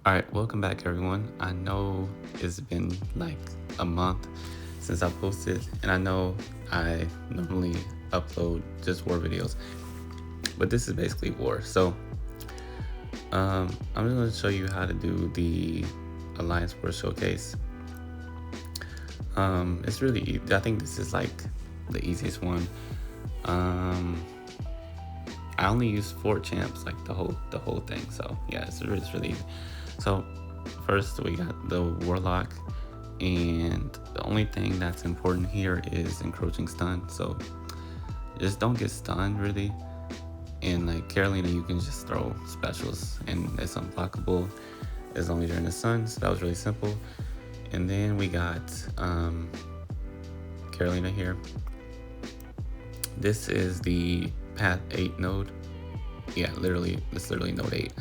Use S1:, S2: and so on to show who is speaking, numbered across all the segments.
S1: Alright, welcome back everyone. I know it's been like a month since I posted, and I know I normally upload just war videos, but this is basically war. So, I'm just going to show you how to do the Alliance War Showcase. It's really easy. I think this is like the easiest one. I only use 4 champs, like the whole thing. So yeah, it's really easy. So first we got the Warlock, and the only thing that's important here is encroaching stun. So just don't get stunned really. And like Carolina, you can just throw specials and it's unblockable as long as you're in the sun. So that was really simple. And then we got Carolina here. This is the path 8 node. Yeah, literally, it's literally node 8.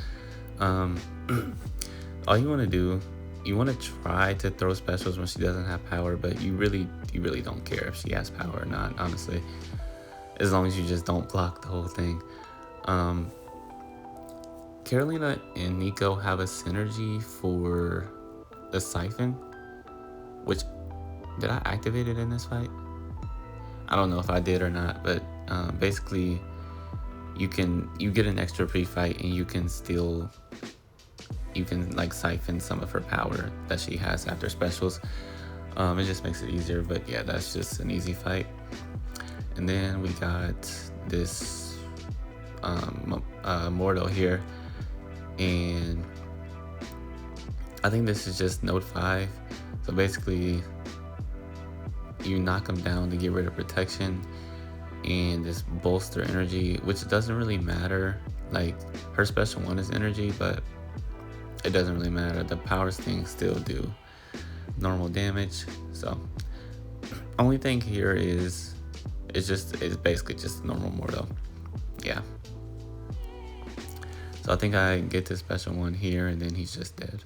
S1: All you want to do, you want to try to throw specials when she doesn't have power, but you really don't care if she has power or not, honestly, as long as you just don't block the whole thing. Carolina and Nico have a synergy for the siphon, which, did I activate it in this fight? I don't know if I did or not, but basically you get an extra pre-fight and you can like siphon some of her power that she has after specials. It just makes it easier, but yeah, that's just an easy fight. And then we got this Mordo here, and I think this is just node 5. So basically you knock him down to get rid of protection and just bolster energy, which doesn't really matter. Like, her special 1 is energy, but it doesn't really matter. The power things still do normal damage. So only thing here is it's basically just normal Mordo. Yeah. So I think I get the special 1 here and then he's just dead.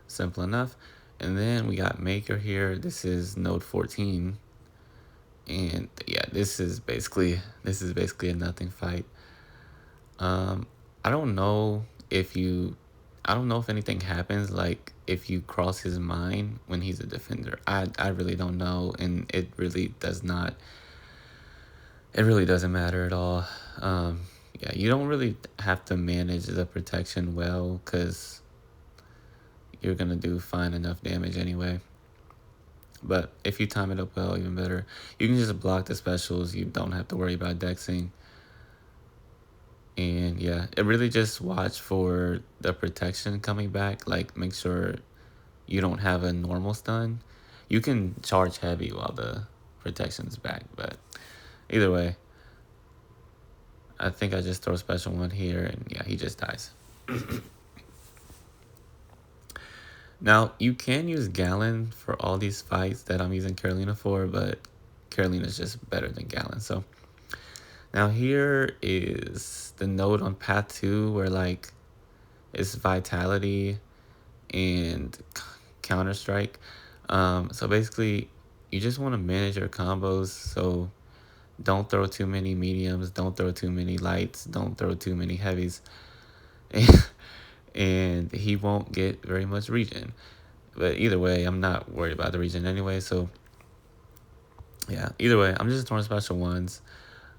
S1: Simple enough. And then we got Maker here. This is node 14. And yeah, this is basically a nothing fight. I don't know if anything happens, like if you cross his mind when he's a defender. I really don't know, and it really doesn't matter at all. Yeah, you don't really have to manage the protection well, because you're gonna do fine enough damage anyway. But if you time it up well, even better. You can just block the specials. You don't have to worry about dexing. And yeah, it really just watch for the protection coming back. Like, make sure you don't have a normal stun. You can charge heavy while the protection's back, but either way, I think I just throw special 1 here, and yeah, he just dies. Now, you can use Gallon for all these fights that I'm using Carolina for, but Carolina's just better than Gallon. So now here is the node on path 2 where like it's Vitality and Counter Strike. So basically you just want to manage your combos. So don't throw too many mediums, don't throw too many lights, don't throw too many heavies. And he won't get very much regen. But either way, I'm not worried about the regen anyway. So yeah, either way, I'm just throwing special 1s.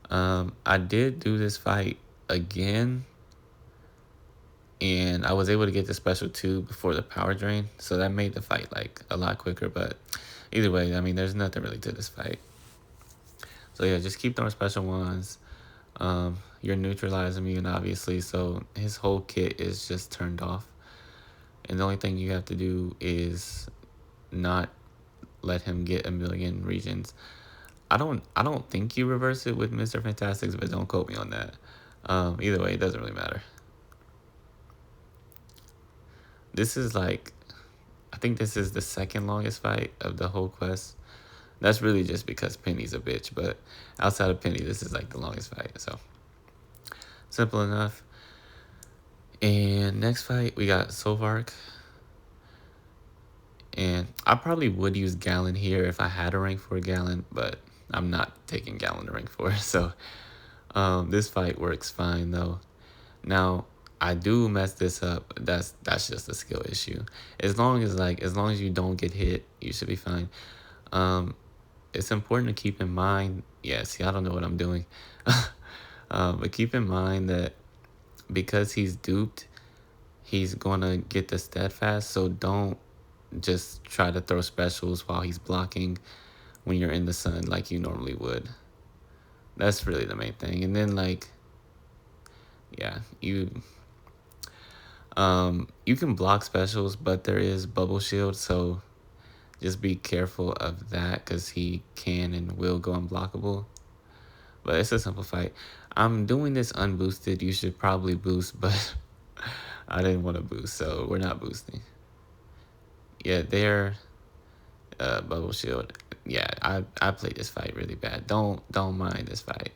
S1: I did do this fight again, and I was able to get the special 2 before the power drain, so that made the fight like a lot quicker. But either way, I mean, there's nothing really to this fight. So yeah, just keep throwing special 1s. You're neutralizing immune, obviously, so his whole kit is just turned off. And the only thing you have to do is not let him get a million regens. I don't think you reverse it with Mr. Fantastics, but don't quote me on that. Either way, it doesn't really matter. This is like, I think this is the second longest fight of the whole quest. That's really just because Penny's a bitch, but outside of Penny, this is like the longest fight. So simple enough. And next fight, we got Solvarch. And I probably would use Gallon here if I had a rank for a Gallon, but I'm not taking Gallon to rank 4. So this fight works fine though. Now I do mess this up. That's just a skill issue. As long as you don't get hit, you should be fine. It's important to keep in mind. Yeah, see, I don't know what I'm doing. But keep in mind that because he's duped, he's gonna get the steadfast. So don't just try to throw specials while he's blocking when you're in the sun like you normally would. That's really the main thing. And then yeah, you can block specials, but there is bubble shield, so just be careful of that because he can and will go unblockable. But it's a simple fight. I'm doing this unboosted. You should probably boost, but I didn't want to boost, so we're not boosting. Yeah, they're bubble shield. Yeah, I played this fight really bad. Don't mind this fight.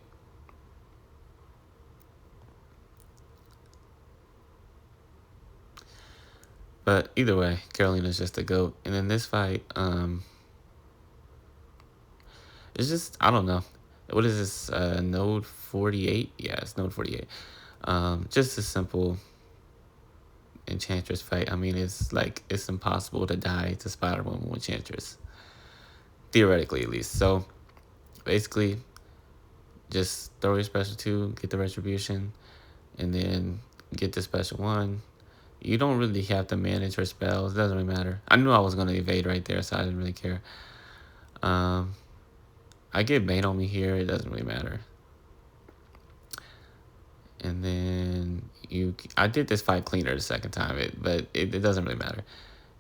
S1: But either way, Carolina's just a GOAT. And then this fight, it's just, I don't know. What is this? Node 48? Yeah, it's Node 48. Just a simple Enchantress fight. I mean, it's impossible to die to Spider-Woman with Enchantress. Theoretically, at least. So, basically, just throw your special 2, get the retribution, and then get the special 1. You don't really have to manage her spells. It doesn't really matter. I knew I was going to evade right there, so I didn't really care. I get Bane on me here. It doesn't really matter. And then I did this fight cleaner the second time, but it doesn't really matter.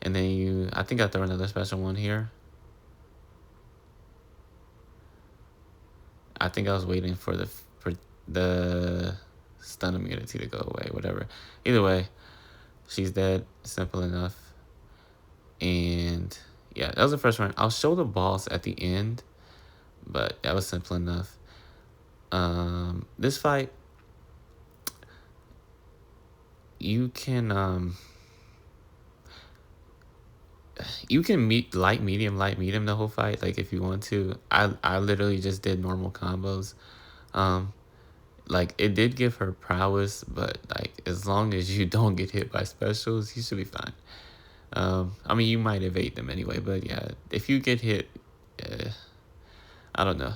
S1: And then I think I throw another special 1 here. I think I was waiting for the stun immunity to go away, whatever. Either way, she's dead. Simple enough. And yeah, that was the first round. I'll show the boss at the end, but that was simple enough. This fight, you can meet light medium the whole fight, like if you want to. I literally just did normal combos. Like it did give her prowess, but like as long as you don't get hit by specials, you should be fine. I mean, you might evade them anyway, but yeah, if you get hit, I don't know,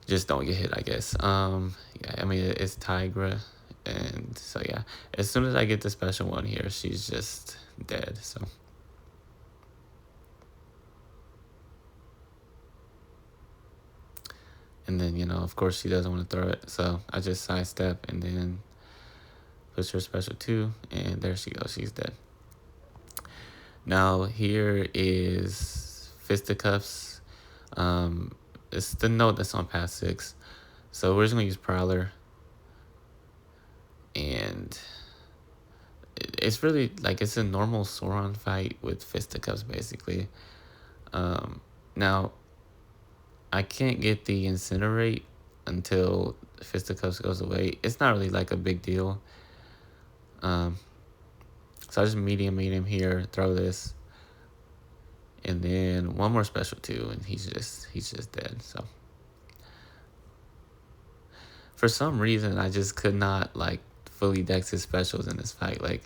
S1: just don't get hit, I guess. Yeah, I mean, it's Tigra, and so yeah, as soon as I get the special 1 here, she's just dead. So and then of course she doesn't want to throw it, so I just sidestep and then push her special 2, and there she goes, she's dead. Now here is fisticuffs. It's the note that's on path 6, so we're just gonna use Prowler, and it's really like it's a normal Sauron fight with fisticuffs basically. Now I can't get the incinerate until fisticuffs goes away. It's not really like a big deal. So I just medium here, throw this, and then 1 more special 2, and he's just dead. So for some reason, I just could not like fully dex his specials in this fight. Like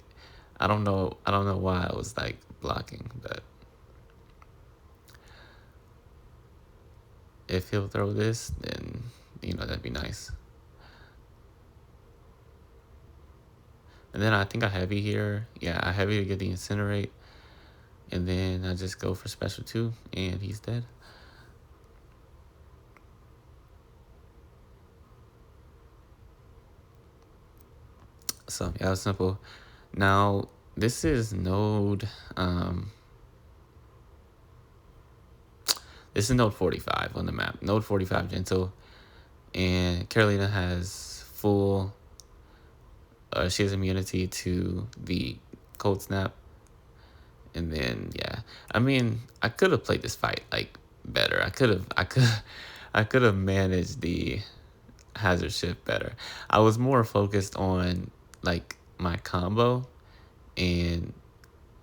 S1: I don't know why I was like blocking, but if he'll throw this, then that'd be nice. And then I think I heavy here. Yeah, I heavy to get the incinerate. And then I just go for special 2, and he's dead. So yeah, it was simple. Now this is node this is node 45 on the map. Node 45 gentle. And Carolina has full she has immunity to the cold snap. And then yeah, I mean, I could have played this fight like better. I could have managed the hazard shift better. I was more focused on like my combo and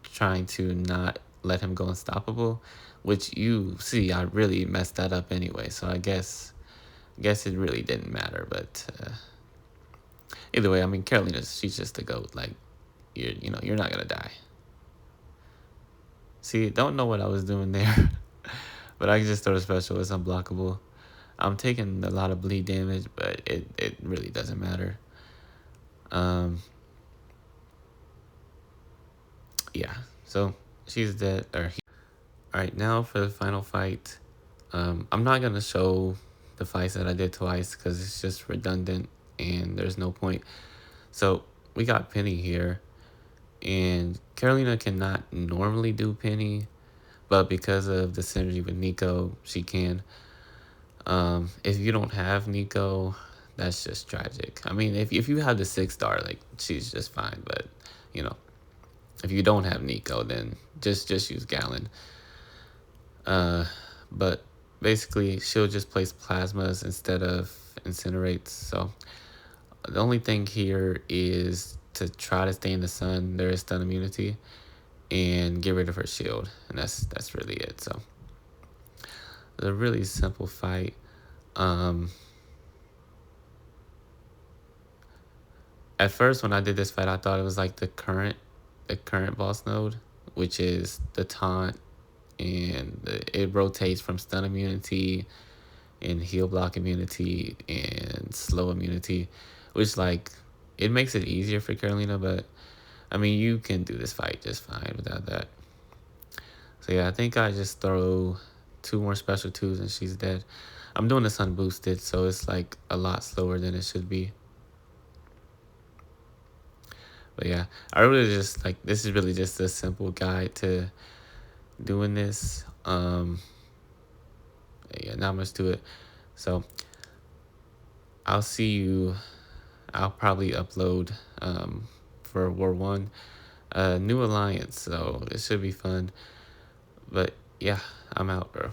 S1: trying to not let him go unstoppable, which you see, I really messed that up anyway. So I guess it really didn't matter. But either way, I mean, Carolina, she's just a goat. Like, you're not gonna die. See, don't know what I was doing there, but I can just throw a special. It's unblockable. I'm taking a lot of bleed damage, but it really doesn't matter. Yeah, so she's dead. All right, now for the final fight. I'm not gonna show the fights that I did twice because it's just redundant and there's no point. So we got Penny here, and Carolina cannot normally do Penny, but because of the synergy with Nico, she can. If you don't have Nico, that's just tragic. I mean, if you have the 6-star, like, she's just fine. But you know, if you don't have Nico, then just use Gallon. But basically, she'll just place plasmas instead of incinerates. So the only thing here is to try to stay in the sun. There is stun immunity, and get rid of her shield, and that's really it. So it's a really simple fight. At first, when I did this fight, I thought it was like the current boss node, which is the taunt, and it rotates from stun immunity and heal block immunity and slow immunity, which, like, it makes it easier for Carolina, but I mean, you can do this fight just fine without that. So yeah, I think I just throw 2 more special 2s and she's dead. I'm doing this unboosted, so it's like a lot slower than it should be. But yeah, I really just, like, this is really just a simple guide to doing this. Yeah, not much to it. So I'll see you. I'll probably upload for War 1 new alliance, so it should be fun. But yeah, I'm out, bro.